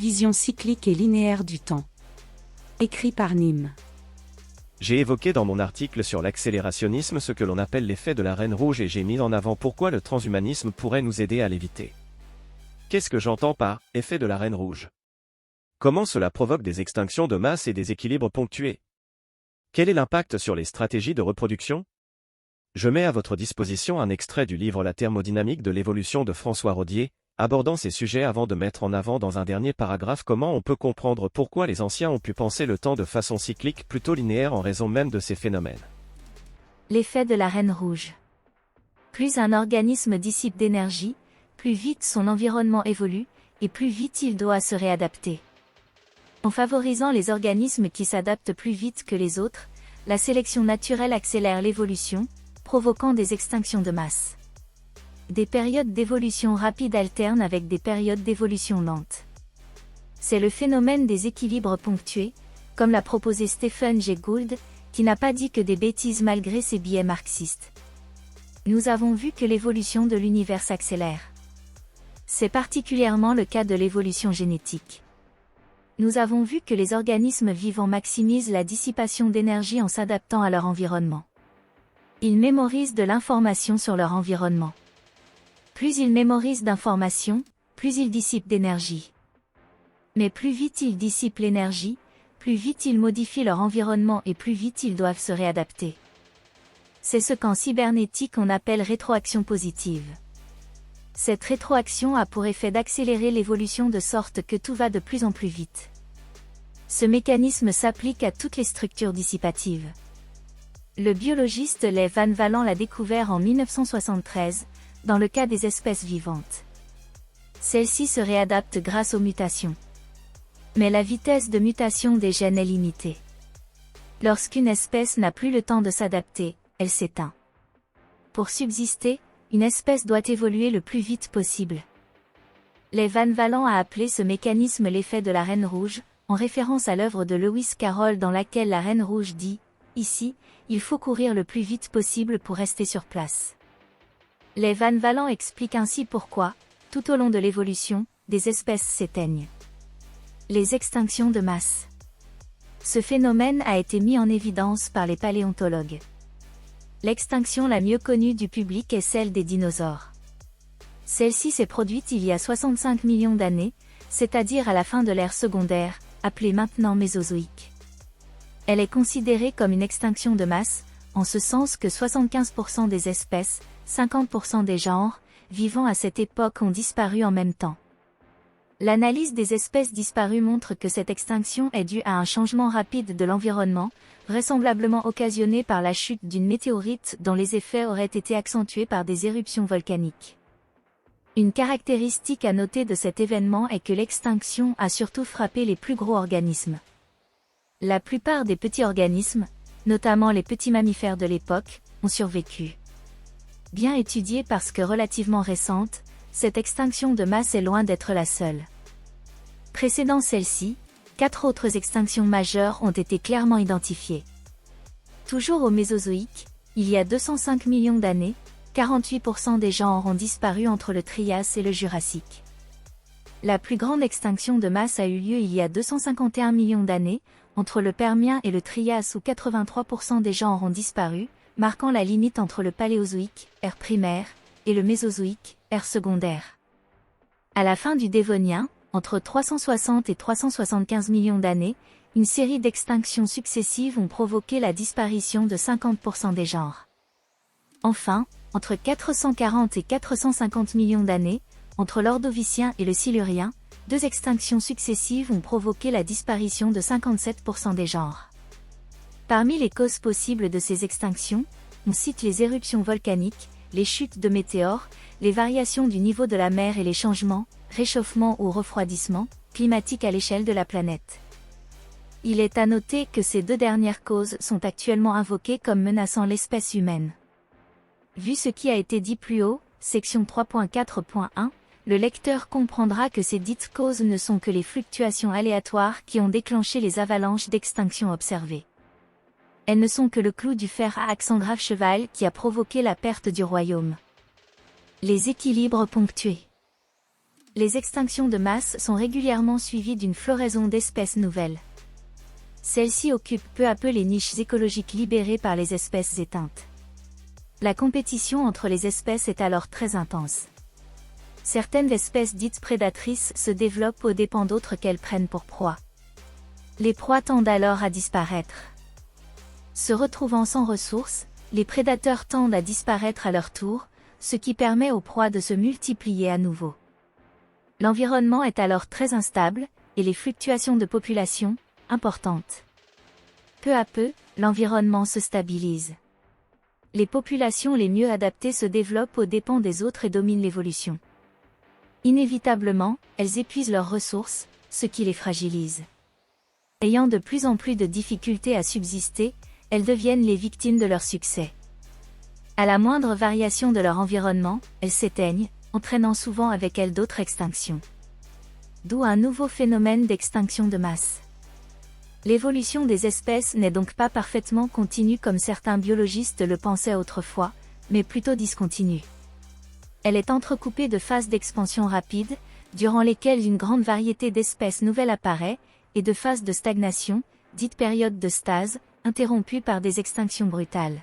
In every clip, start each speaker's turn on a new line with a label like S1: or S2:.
S1: vision cyclique et linéaire du temps. Écrit par Nîmes.
S2: J'ai évoqué dans mon article sur l'accélérationnisme ce que l'on appelle l'effet de la Reine Rouge et j'ai mis en avant pourquoi le transhumanisme pourrait nous aider à l'éviter. Qu'est-ce que j'entends par « effet de la Reine Rouge » ? Comment cela provoque des extinctions de masse et des équilibres ponctués ? Quel est l'impact sur les stratégies de reproduction ? Je mets à votre disposition un extrait du livre La thermodynamique de l'évolution de François Rodier, abordant ces sujets avant de mettre en avant dans un dernier paragraphe comment on peut comprendre pourquoi les anciens ont pu penser le temps de façon cyclique plutôt linéaire en raison même de ces phénomènes.
S3: L'effet de la Reine Rouge. Plus un organisme dissipe d'énergie, plus vite son environnement évolue, et plus vite il doit se réadapter. En favorisant les organismes qui s'adaptent plus vite que les autres, la sélection naturelle accélère l'évolution, provoquant des extinctions de masse. Des périodes d'évolution rapide alternent avec des périodes d'évolution lente. C'est le phénomène des équilibres ponctués, comme l'a proposé Stephen Jay Gould, qui n'a pas dit que des bêtises malgré ses biais marxistes. Nous avons vu que l'évolution de l'univers s'accélère. C'est particulièrement le cas de l'évolution génétique. Nous avons vu que les organismes vivants maximisent la dissipation d'énergie en s'adaptant à leur environnement. Ils mémorisent de l'information sur leur environnement. Plus ils mémorisent d'informations, plus ils dissipent d'énergie. Mais plus vite ils dissipent l'énergie, plus vite ils modifient leur environnement et plus vite ils doivent se réadapter. C'est ce qu'en cybernétique on appelle rétroaction positive. Cette rétroaction a pour effet d'accélérer l'évolution de sorte que tout va de plus en plus vite. Ce mécanisme s'applique à toutes les structures dissipatives. Le biologiste Leigh Van Vallen l'a découvert en 1973, dans le cas des espèces vivantes. Celles-ci se réadaptent grâce aux mutations. Mais la vitesse de mutation des gènes est limitée. Lorsqu'une espèce n'a plus le temps de s'adapter, elle s'éteint. Pour subsister, une espèce doit évoluer le plus vite possible. Leigh Van Vallen a appelé ce mécanisme l'effet de la Reine Rouge, en référence à l'œuvre de Lewis Carroll dans laquelle la Reine Rouge dit « Ici, il faut courir le plus vite possible pour rester sur place ». Leigh Van Vallen explique ainsi pourquoi, tout au long de l'évolution, des espèces s'éteignent. Les extinctions de masse. Ce phénomène a été mis en évidence par les paléontologues. L'extinction la mieux connue du public est celle des dinosaures. Celle-ci s'est produite il y a 65 millions d'années, c'est-à-dire à la fin de l'ère secondaire, appelée maintenant Mésozoïque. Elle est considérée comme une extinction de masse, en ce sens que 75% des espèces, 50% des genres, vivant à cette époque ont disparu en même temps. L'analyse des espèces disparues montre que cette extinction est due à un changement rapide de l'environnement, vraisemblablement occasionné par la chute d'une météorite dont les effets auraient été accentués par des éruptions volcaniques. Une caractéristique à noter de cet événement est que l'extinction a surtout frappé les plus gros organismes. La plupart des petits organismes, notamment les petits mammifères de l'époque, ont survécu. Bien étudiée parce que relativement récente, cette extinction de masse est loin d'être la seule. Précédant celle-ci, 4 autres extinctions majeures ont été clairement identifiées. Toujours au Mésozoïque, il y a 205 millions d'années, 48% des genres ont disparu entre le Trias et le Jurassique. La plus grande extinction de masse a eu lieu il y a 251 millions d'années, entre le Permien et le Trias où 83% des genres ont disparu, marquant la limite entre le Paléozoïque, ère primaire, et le Mésozoïque, ère secondaire. À la fin du Dévonien, entre 360 et 375 millions d'années, une série d'extinctions successives ont provoqué la disparition de 50% des genres. Enfin, entre 440 et 450 millions d'années, entre l'Ordovicien et le Silurien, 2 extinctions successives ont provoqué la disparition de 57% des genres. Parmi les causes possibles de ces extinctions, on cite les éruptions volcaniques, les chutes de météores, les variations du niveau de la mer et les changements, réchauffement ou refroidissement, climatiques à l'échelle de la planète. Il est à noter que ces 2 dernières causes sont actuellement invoquées comme menaçant l'espèce humaine. Vu ce qui a été dit plus haut, section 3.4.1, le lecteur comprendra que ces dites causes ne sont que les fluctuations aléatoires qui ont déclenché les avalanches d'extinction observées. Elles ne sont que le clou du fer à accent grave cheval qui a provoqué la perte du royaume. Les équilibres ponctués. Les extinctions de masse sont régulièrement suivies d'une floraison d'espèces nouvelles. Celles-ci occupent peu à peu les niches écologiques libérées par les espèces éteintes. La compétition entre les espèces est alors très intense. Certaines espèces dites prédatrices se développent aux dépens d'autres qu'elles prennent pour proie. Les proies tendent alors à disparaître. Se retrouvant sans ressources, les prédateurs tendent à disparaître à leur tour, ce qui permet aux proies de se multiplier à nouveau. L'environnement est alors très instable, et les fluctuations de population, importantes. Peu à peu, l'environnement se stabilise. Les populations les mieux adaptées se développent aux dépens des autres et dominent l'évolution. Inévitablement, elles épuisent leurs ressources, ce qui les fragilise. Ayant de plus en plus de difficultés à subsister, elles deviennent les victimes de leur succès. À la moindre variation de leur environnement, elles s'éteignent, entraînant souvent avec elles d'autres extinctions. D'où un nouveau phénomène d'extinction de masse. L'évolution des espèces n'est donc pas parfaitement continue comme certains biologistes le pensaient autrefois, mais plutôt discontinue. Elle est entrecoupée de phases d'expansion rapide, durant lesquelles une grande variété d'espèces nouvelles apparaît, et de phases de stagnation, dites périodes de stase, interrompues par des extinctions brutales.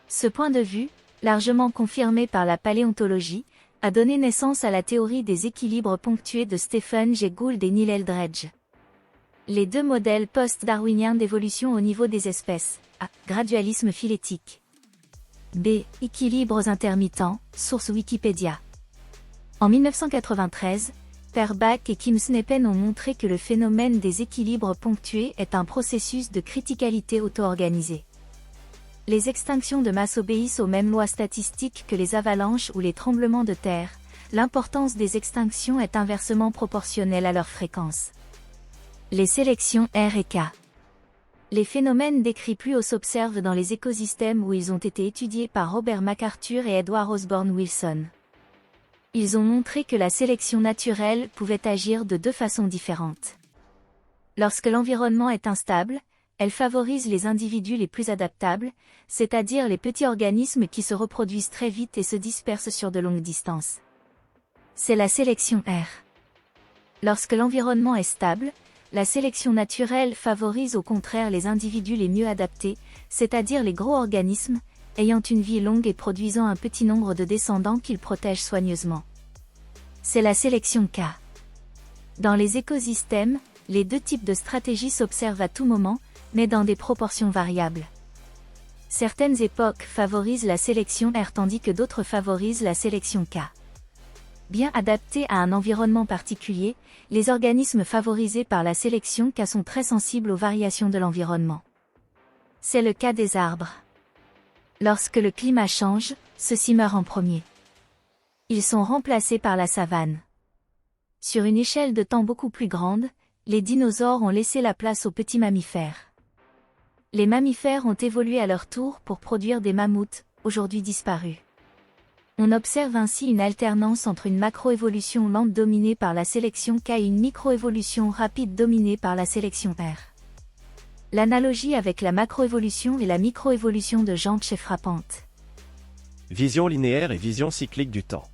S3: Ce point de vue, largement confirmé par la paléontologie, a donné naissance à la théorie des équilibres ponctués de Stephen Jay Gould et Neil Eldredge. Les deux modèles post-darwiniens d'évolution au niveau des espèces, A. Gradualisme phylétique. B. Équilibres intermittents, source Wikipédia. En 1993, Perbach et Kim Snepen ont montré que le phénomène des équilibres ponctués est un processus de criticalité auto-organisé. Les extinctions de masse obéissent aux mêmes lois statistiques que les avalanches ou les tremblements de terre. L'importance des extinctions est inversement proportionnelle à leur fréquence. Les sélections R et K. Les phénomènes décrits plus haut s'observent dans les écosystèmes où ils ont été étudiés par Robert MacArthur et Edward Osborne Wilson. Ils ont montré que la sélection naturelle pouvait agir de deux façons différentes. Lorsque l'environnement est instable, elle favorise les individus les plus adaptables, c'est-à-dire les petits organismes qui se reproduisent très vite et se dispersent sur de longues distances. C'est la sélection R. Lorsque l'environnement est stable, la sélection naturelle favorise au contraire les individus les mieux adaptés, c'est-à-dire les gros organismes, ayant une vie longue et produisant un petit nombre de descendants qu'ils protègent soigneusement. C'est la sélection K. Dans les écosystèmes, les deux types de stratégies s'observent à tout moment, mais dans des proportions variables. Certaines époques favorisent la sélection R tandis que d'autres favorisent la sélection K. Bien adaptés à un environnement particulier, les organismes favorisés par la sélection K sont très sensibles aux variations de l'environnement. C'est le cas des arbres. Lorsque le climat change, ceux-ci meurent en premier. Ils sont remplacés par la savane. Sur une échelle de temps beaucoup plus grande, les dinosaures ont laissé la place aux petits mammifères. Les mammifères ont évolué à leur tour pour produire des mammouths, aujourd'hui disparus. On observe ainsi une alternance entre une macroévolution lente dominée par la sélection K et une microévolution rapide dominée par la sélection R. L'analogie avec la macroévolution et la microévolution de Jantsch est frappante.
S2: Vision linéaire et vision cyclique du temps.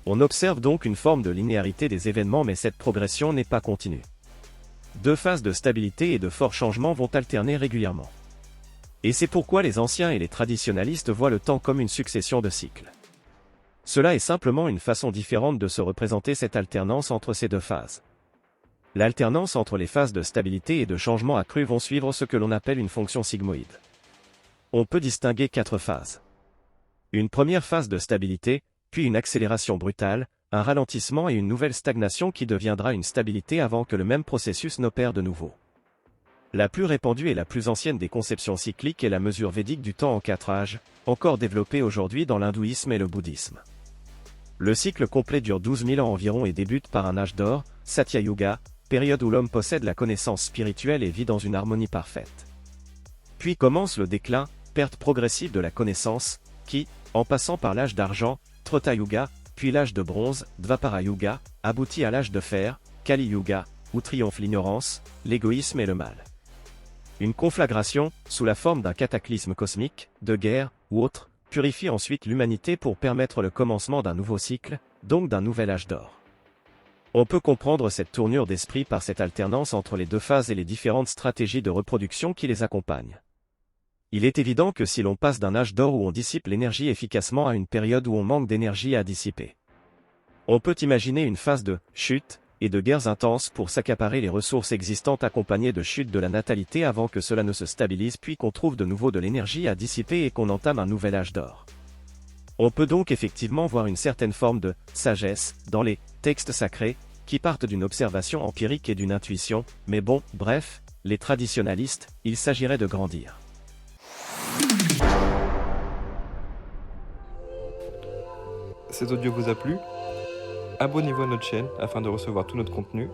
S2: On observe donc une forme de linéarité des événements, mais cette progression n'est pas continue. Deux phases de stabilité et de forts changements vont alterner régulièrement. Et c'est pourquoi les anciens et les traditionalistes voient le temps comme une succession de cycles. Cela est simplement une façon différente de se représenter cette alternance entre ces deux phases. L'alternance entre les phases de stabilité et de changement accru vont suivre ce que l'on appelle une fonction sigmoïde. On peut distinguer 4 phases. Une première phase de stabilité, puis une accélération brutale, un ralentissement et une nouvelle stagnation qui deviendra une stabilité avant que le même processus n'opère de nouveau. La plus répandue et la plus ancienne des conceptions cycliques est la mesure védique du temps en 4 âges, encore développée aujourd'hui dans l'hindouisme et le bouddhisme. Le cycle complet dure 12 000 ans environ et débute par un âge d'or, Satya Yuga, période où l'homme possède la connaissance spirituelle et vit dans une harmonie parfaite. Puis commence le déclin, perte progressive de la connaissance, qui, en passant par l'âge d'argent, Treta Yuga, puis l'âge de bronze, Dvapara Yuga, aboutit à l'âge de fer, Kali Yuga, où triomphe l'ignorance, l'égoïsme et le mal. Une conflagration, sous la forme d'un cataclysme cosmique, de guerre, ou autre, purifie ensuite l'humanité pour permettre le commencement d'un nouveau cycle, donc d'un nouvel âge d'or. On peut comprendre cette tournure d'esprit par cette alternance entre les deux phases et les différentes stratégies de reproduction qui les accompagnent. Il est évident que si l'on passe d'un âge d'or où on dissipe l'énergie efficacement à une période où on manque d'énergie à dissiper, on peut imaginer une phase de chute et de guerres intenses pour s'accaparer les ressources existantes accompagnées de chute de la natalité avant que cela ne se stabilise puis qu'on trouve de nouveau de l'énergie à dissiper et qu'on entame un nouvel âge d'or. On peut donc effectivement voir une certaine forme de sagesse dans les textes sacrés, qui partent d'une observation empirique et d'une intuition, mais bon, bref, les traditionalistes, il s'agirait de grandir.
S4: Cet audio vous a plu ? Abonnez-vous à notre chaîne afin de recevoir tout notre contenu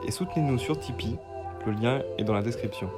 S4: et soutenez-nous sur Tipeee, le lien est dans la description.